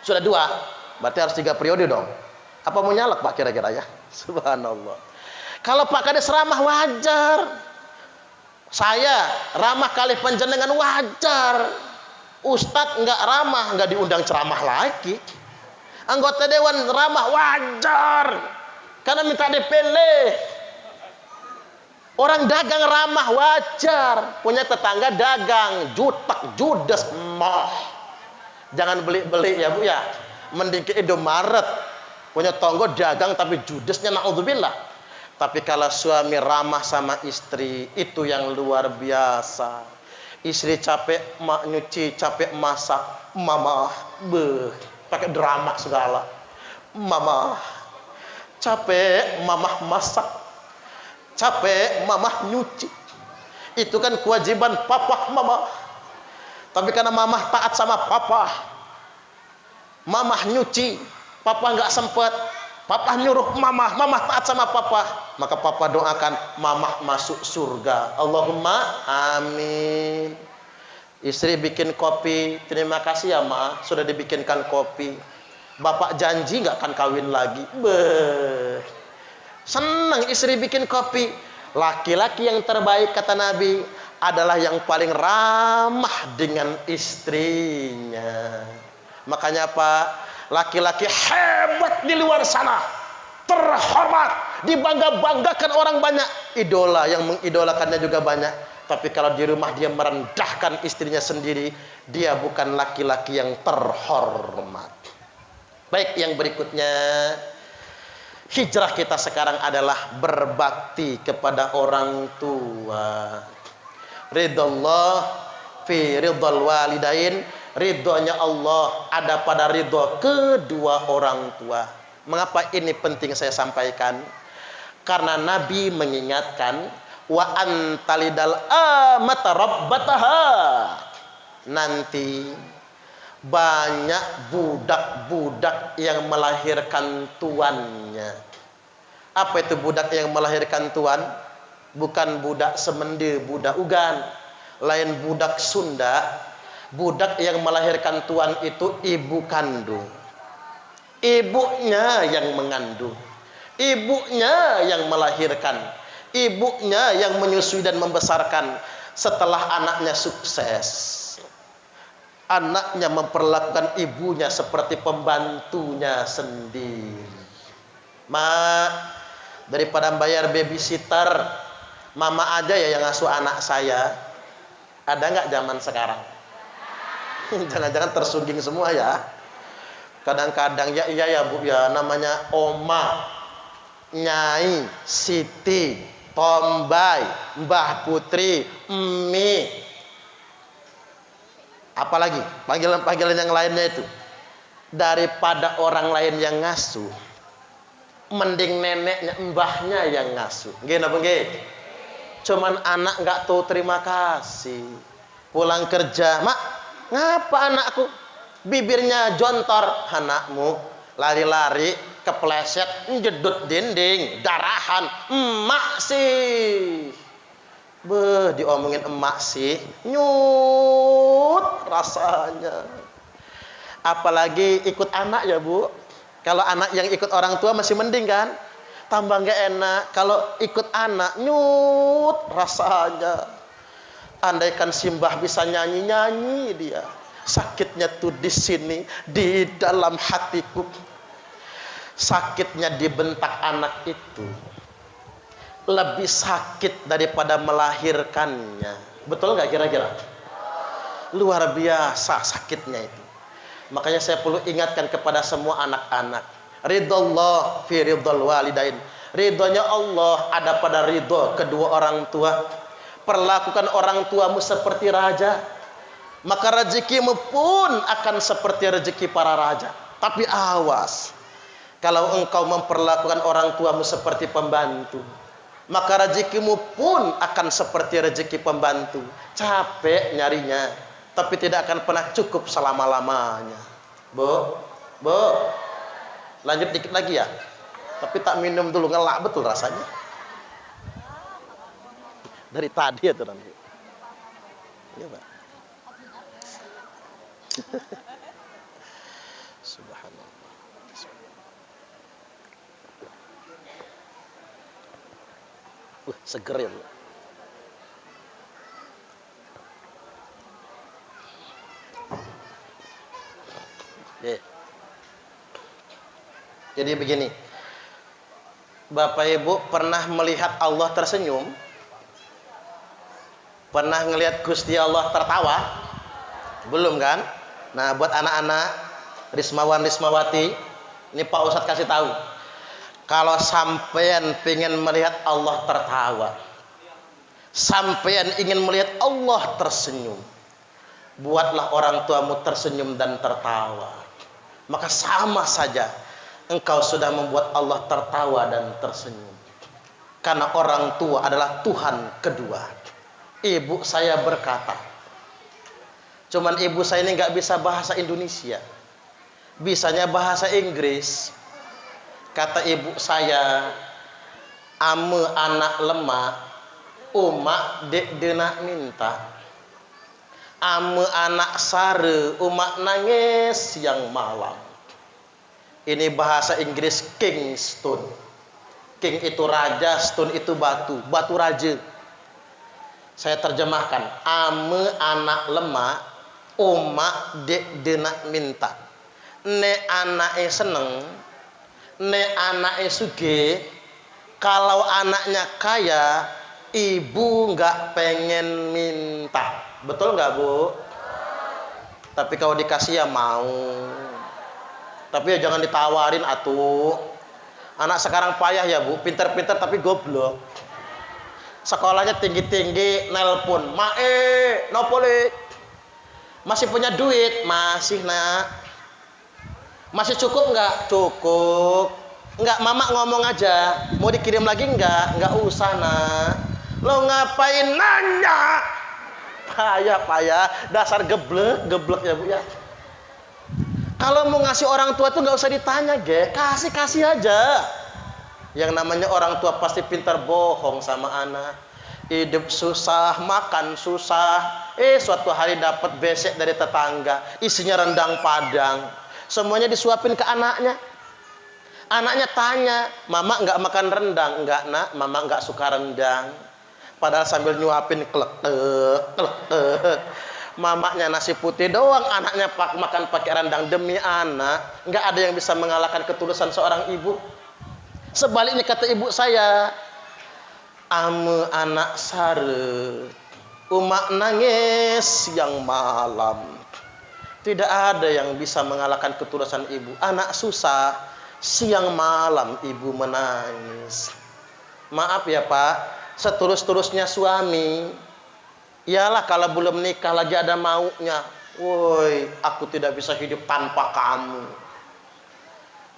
Sudah 2, berarti harus 3 periode dong. Apa mau nyalek Pak kira-kira ya? Subhanallah. Kalau Pak Kades ramah wajar, saya ramah kali panjenengan wajar. Ustadz nggak ramah nggak diundang ceramah lagi. Anggota dewan ramah wajar, karena minta dipilih. Orang dagang ramah wajar, punya tetangga dagang jutek judes mah. Jangan beli-beli ya Bu ya. Mending ke Indomaret, punya tonggo dagang tapi judesnya naudzubillah. Tapi kalau suami ramah sama istri, itu yang luar biasa. Istri capek nyuci, capek masak, mama pakai drama segala. Mama capek, mama masak, capek, mama nyuci. Itu kan kewajiban papa mama. Tapi karena mama taat sama papa, mama nyuci, papa nggak sempet. Papa nyuruh mama, mama taat sama papa, maka papa doakan mama masuk surga. Allahumma amin. Istri bikin kopi, terima kasih ya ma, sudah dibikinkan kopi. Bapak janji nggak akan kawin lagi. Senang istri bikin kopi. Laki-laki yang terbaik kata Nabi adalah yang paling ramah dengan istrinya. Makanya Pak, laki-laki hebat di luar sana, terhormat, dibangga-banggakan orang banyak, idola yang mengidolakannya juga banyak. Tapi kalau di rumah dia merendahkan istrinya sendiri, dia bukan laki-laki yang terhormat. Baik, yang berikutnya, hijrah kita sekarang adalah berbakti kepada orang tua. Ridallah fi ridal walidain. Ridhonya Allah ada pada ridho kedua orang tua. Mengapa ini penting saya sampaikan? Karena Nabi mengingatkan, wa antalidal amata rabbataha. Nanti banyak budak-budak yang melahirkan tuannya. Apa itu budak yang melahirkan tuan? Bukan budak Semende, budak Ugan, lain budak Sunda. Budak yang melahirkan tuan itu ibu kandung. Ibunya yang mengandung. Ibunya yang melahirkan. Ibunya yang menyusui dan membesarkan. Setelah anaknya sukses, anaknya memperlakukan ibunya seperti pembantunya sendiri. Daripada bayar babysitter, mama aja ya yang ngasuh anak saya. Ada nggak zaman sekarang? Jangan-jangan tersungging semua ya. Kadang-kadang ya iya ya Bu ya, namanya oma, nyai, siti, tombay, mbah putri, emi. Apalagi panggilan-panggilan yang lainnya itu. Daripada orang lain yang ngasuh, mending neneknya, mbahnya yang ngasuh. Nggih napa nggih? Cuman anak nggak tahu terima kasih. Pulang kerja, mak, ngapa anakku? Bibirnya jontor. Anakmu lari-lari, kepleset, jedut dinding, darahan. Emak sih. Beh, diomongin emak sih, nyut rasanya. Apalagi ikut anak ya bu. Kalau anak yang ikut orang tua masih mending kan, tambah nggak enak. Kalau ikut anak, nyut rasanya. Andaikan Simbah bisa nyanyi-nyanyi dia, sakitnya tuh di sini, di dalam hatiku. Sakitnya dibentak anak itu lebih sakit daripada melahirkannya. Betul nggak kira-kira? Luar biasa sakitnya itu. Makanya saya perlu ingatkan kepada semua anak-anak. Ridallah fi ridal walidain. Ridhonya Allah ada pada ridho kedua orang tua. Perlakukan orang tuamu seperti raja, maka rezekimu pun akan seperti rezeki para raja. Tapi awas, kalau engkau memperlakukan orang tuamu seperti pembantu, maka rezekimu pun akan seperti rezeki pembantu. Capek nyarinya, tapi tidak akan pernah cukup selama-lamanya. Bu, lanjut dikit lagi ya. Tapi tak minum dulu, ngelak betul rasanya. Dari tadi ya tuh nanti. Iya Pak. Subhanallah. Seger ya Bu. Jadi begini, Bapak Ibu pernah melihat Allah tersenyum? Pernah ngelihat Gusti Allah tertawa? Belum kan? Nah, buat anak-anak Rismawan Rismawati, ini Pak Ustadz kasih tahu. Kalau sampean pengen melihat Allah tertawa, sampean ingin melihat Allah tersenyum, buatlah orang tuamu tersenyum dan tertawa. Maka sama saja engkau sudah membuat Allah tertawa dan tersenyum. Karena orang tua adalah Tuhan kedua. Ibu saya berkata, cuman ibu saya ini nggak bisa bahasa Indonesia, bisanya bahasa Inggris. Kata ibu saya, ame anak lemah, umak dek denak minta. Ame anak sare, umak nangis siang malam. Ini bahasa Inggris Kingston. King itu raja, stone itu batu, batu raja. Saya terjemahkan, ame anak lemah, umak dek denak minta. Ne anake seneng, ne anake sugih. Kalau anaknya kaya, ibu nggak pengen minta. Betul nggak Bu? Tapi kalau dikasih ya mau. Tapi ya jangan ditawarin atuh. Anak sekarang payah ya Bu, pinter-pinter tapi goblok. Sekolahnya tinggi-tinggi, nelpon, "Mae, nopole?" Masih punya duit? Masih, Nak. Masih cukup nggak? Cukup. Nggak, Mama ngomong aja. Mau dikirim lagi nggak? Nggak usah, Nak. Lo ngapain nanya? Payah. Dasar geblek ya Bu ya. Kalau mau ngasih orang tua tuh nggak usah ditanya, kasih aja. Yang namanya orang tua pasti pintar bohong sama anak. Hidup susah, makan susah. Suatu hari dapat besek dari tetangga, isinya rendang Padang. Semuanya disuapin ke anaknya. Anaknya tanya, "Mama nggak makan rendang?" "Nggak, Nak, Mama nggak suka rendang." Padahal sambil nyuapin klek-tek. Mamanya nasi putih doang, anaknya makan pakai rendang. Demi anak, nggak ada yang bisa mengalahkan ketulusan seorang ibu. Sebaliknya kata ibu saya, ame anak sare, umak nangis siang malam. Tidak ada yang bisa mengalahkan ketulusan ibu. Anak susah, siang malam ibu menangis. Maaf ya Pak, setulus-tulusnya suami, iyalah kalau belum nikah lagi ada maunya. Woi, aku tidak bisa hidup tanpa kamu.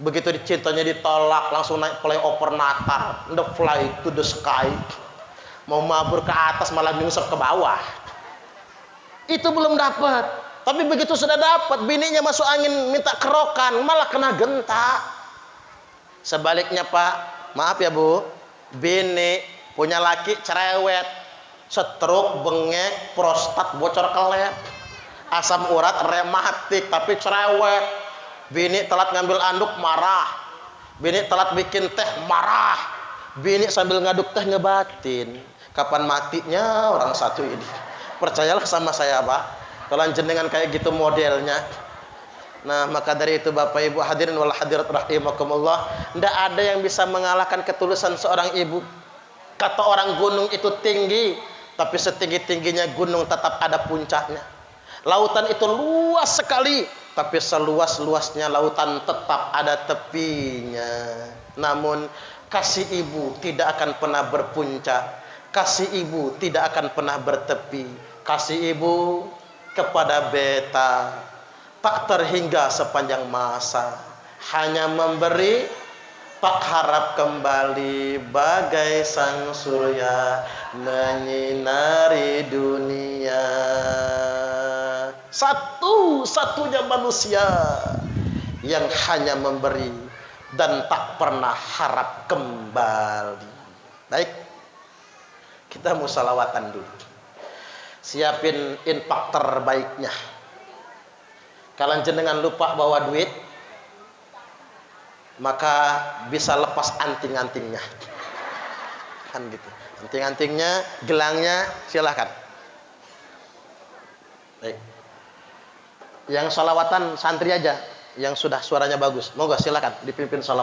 Begitu cintanya ditolak, langsung naik flyover Natal, the fly to the sky. mau mabur ke atas malah nyungsep ke bawah. Itu belum dapat. Tapi begitu sudah dapat, bininya masuk angin minta kerokan, malah kena genta. Sebaliknya Pak, maaf ya Bu, bini punya laki cerewet, stroke, bengek, prostat bocor kelep, asam urat rematik tapi cerewet. Bini telat ngambil anduk marah, bini telat bikin teh marah, bini sambil ngaduk teh ngebatin. Kapan matinya orang satu ini? Percayalah sama saya Pak, kalau jenengan kayak gitu modelnya. Nah maka dari itu Bapak Ibu hadirin wal hadirat rahimakumullah, ndak ada yang bisa mengalahkan ketulusan seorang ibu. Kata orang gunung itu tinggi, tapi setinggi-tingginya gunung tetap ada puncaknya. Lautan itu luas sekali, tapi seluas-luasnya lautan tetap ada tepinya. Namun kasih ibu tidak akan pernah berpuncak, kasih ibu tidak akan pernah bertepi. Kasih ibu kepada beta tak terhingga sepanjang masa, hanya memberi, tak harap kembali, bagai sang surya menyinari dunia. Satu-satunya manusia yang hanya memberi dan tak pernah harap kembali. Baik, kita musalawatan dulu. Siapin infak terbaiknya. Kalian jenengan lupa bawa duit, maka bisa lepas anting-antingnya. Kan gitu. Anting-antingnya, gelangnya silahkan. Baik. Yang sholawatan santri aja, yang sudah suaranya bagus. Monggo silakan dipimpin sholawat.